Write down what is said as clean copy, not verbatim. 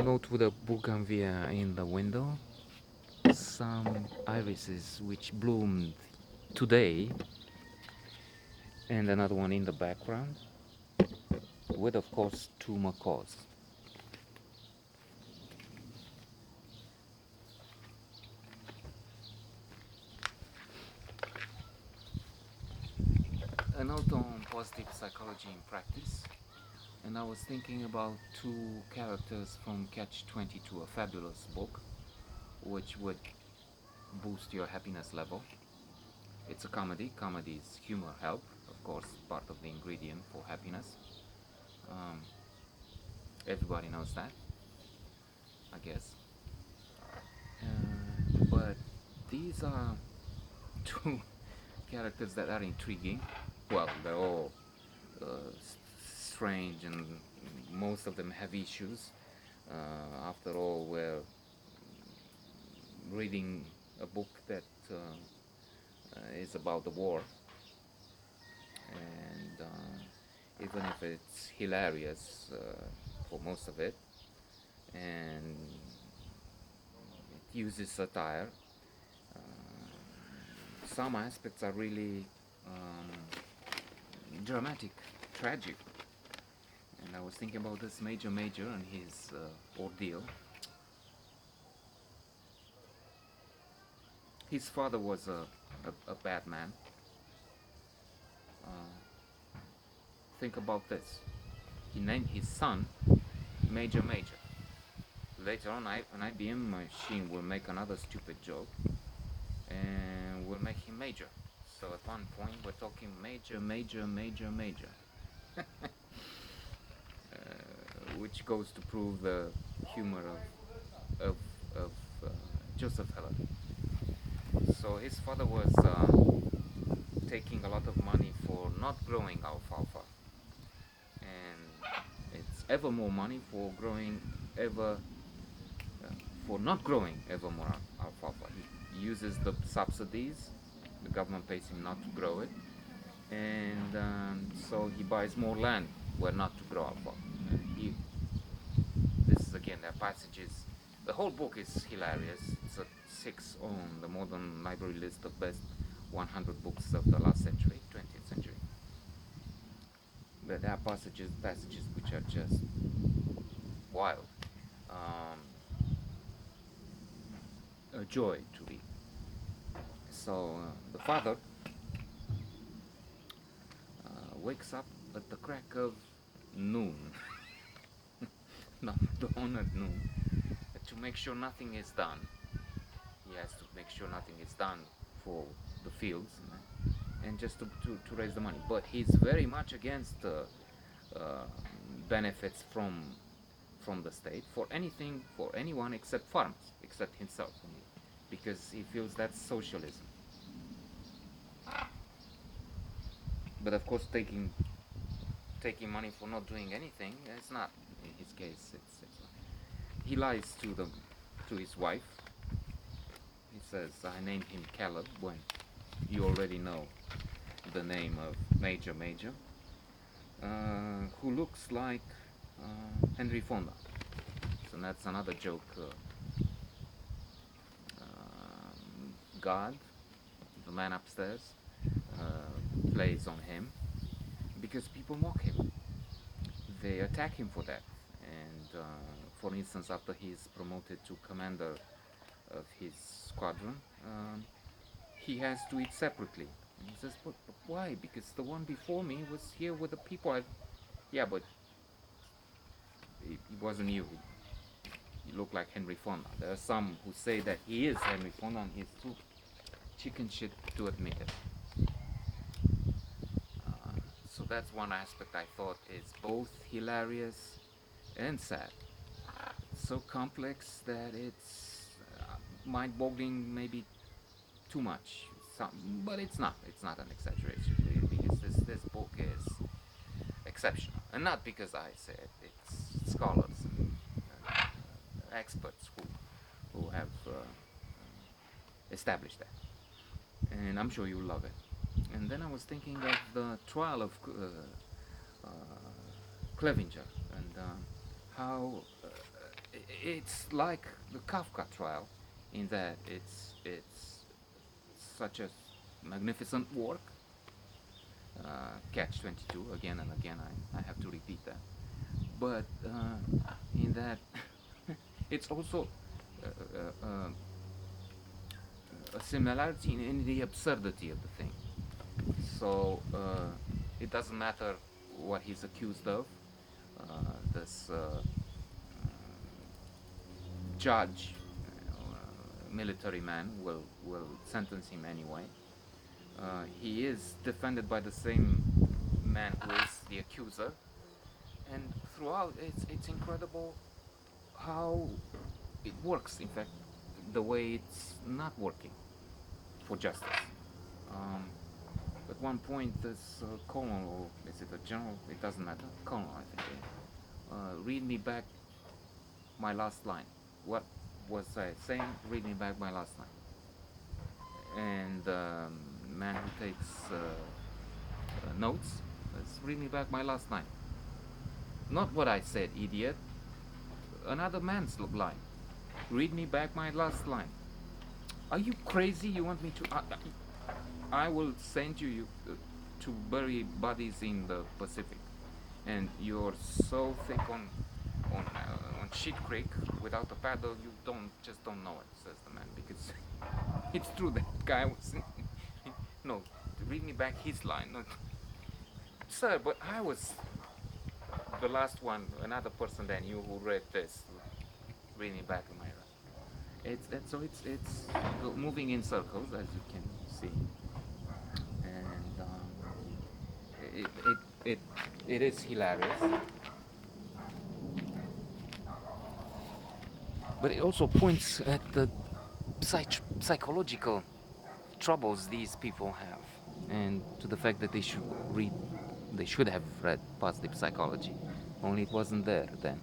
note with a bougainvillea in the window, some irises which bloomed today, and another one in the background, with of course two macaws. A note on positive psychology in practice, and I was thinking about two characters from Catch 22, a fabulous book which would boost your happiness level. It's a comedy. Comedies humor help, of course, part of the ingredient for happiness. Um, Everybody knows that, I guess. But these are two characters that are intriguing. Well, they're all strange, and most of them have issues. After all, we're reading a book that is about the war, and even if it's hilarious for most of it, and it uses satire, some aspects are really dramatic, tragic. And I was thinking about this Major Major and his ordeal. His father was a bad man. Uh, think about this. He named his son Major Major. Later on, an IBM machine will make another stupid joke and will make him Major. So at one point, we're talking Major, Major, Major, Major. Which goes to prove the humor of Joseph Heller. So his father was taking a lot of money for not growing alfalfa, and it's ever more money for growing ever for not growing ever more alfalfa. He uses the subsidies. The government pays him not to grow it, and so he buys more land where not to grow alfalfa. This is again, there are passages. The whole book is hilarious. It's a 6 on the Modern Library list of best 100 books of the last century, 20th century. But there are passages which are just wild. A joy to read. So the father wakes up at the crack of noon, not dawn at noon, to make sure nothing is done. He has to make sure nothing is done for the fields, and just to raise the money. But he's very much against benefits from the state for anything, for anyone except farmers, except himself, because he feels that's socialism. But of course, taking money for not doing anything, it's not. In his case, it's not. He lies to his wife. He says, "I named him Caleb," when you already know the name of Major Major, who looks like Henry Fonda. So that's another joke. God, the man upstairs, plays on him because people mock him. They attack him for that. And for instance, after he's promoted to commander of his squadron, he has to eat separately. And he says, but why? Because the one before me was here with the people. Yeah, but it wasn't you. You look like Henry Fonda. There are some who say that he is Henry Fonda, and he's too chicken shit to admit it. So that's one aspect I thought is both hilarious and sad. It's so complex that it's mind-boggling, maybe too much. But it's not. It's not an exaggeration, because this book is exceptional, and not because I say it. It's scholars and experts who have established that, and I'm sure you'll love it. And then I was thinking of the trial of Clevenger, and how it's like the Kafka trial, in that it's such a magnificent work. Catch 22 again and again. I have to repeat that. But in that, it's also uh, uh, uh, a similarity in the absurdity of the thing. So it doesn't matter what he's accused of. This judge, military man, will sentence him anyway. He is defended by the same man who is the accuser, and throughout it's incredible how it works. In fact, the way it's not working for justice. Um, at one point, this colonel, or is it a general? It doesn't matter. Colonel, I think. Read me back my last line. What was I saying? Read me back my last line. And the man who takes notes, let's read me back my last line. Not what I said, idiot. Another man's line. Read me back my last line. Are you crazy? You want me to? I will send you to bury bodies in the Pacific, and you're so thick on Sheet Creek without a paddle, you don't know it, says the man, because it's true that guy was. No, read me back his line. No, sir, but I was the last one, another person than you who read this. Read me back, Amira. It's moving in circles, as you can see, and it, it it it is hilarious, but it also points at the psychological troubles these people have, and to the fact that they should have read Positive Psychology, only it wasn't there then.